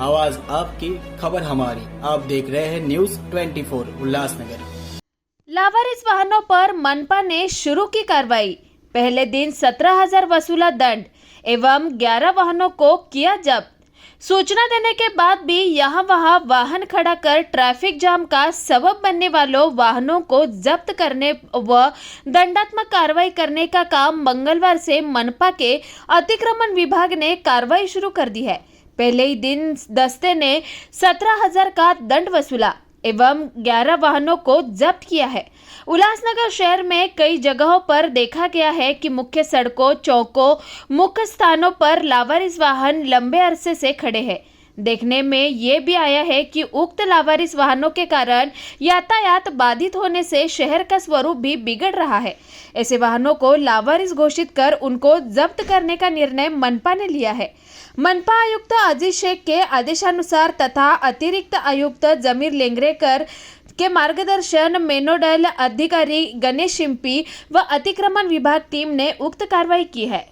आवाज आपकी, खबर हमारी। आप देख रहे हैं न्यूज 24 उल्लासनगर। लावारिस वाहनों पर मनपा ने शुरू की कार्रवाई। पहले दिन 17,000 वसूला दंड एवं 11 वाहनों को किया जब्त। सूचना देने के बाद भी यहां वहां वाहन खड़ा कर ट्रैफिक जाम का सबब बनने वालों वाहनों को जब्त करने व दंडात्मक कार्रवाई करने का काम मंगलवार से मनपा के अतिक्रमण विभाग ने कार्रवाई शुरू कर दी है। पहले ही दिन दस्ते ने 17,000 का दंड वसूला एवं 11 वाहनों को जब्त किया है। उल्लासनगर शहर में कई जगहों पर देखा गया है कि मुख्य सड़कों, चौकों, मुख्य स्थानों पर लावारिस वाहन लंबे अरसे से खड़े हैं। देखने में ये भी आया है कि उक्त लावारिस वाहनों के कारण यातायात बाधित होने से शहर का स्वरूप भी बिगड़ रहा है। ऐसे वाहनों को लावारिस घोषित कर उनको जब्त करने का निर्णय मनपा ने लिया है। मनपा आयुक्त अजीज शेख के आदेशानुसार तथा अतिरिक्त आयुक्त जमीर लेंगरेकर के मार्गदर्शन में नोडल अधिकारी गणेश शिंपी व अतिक्रमण विभाग टीम ने उक्त कार्रवाई की है।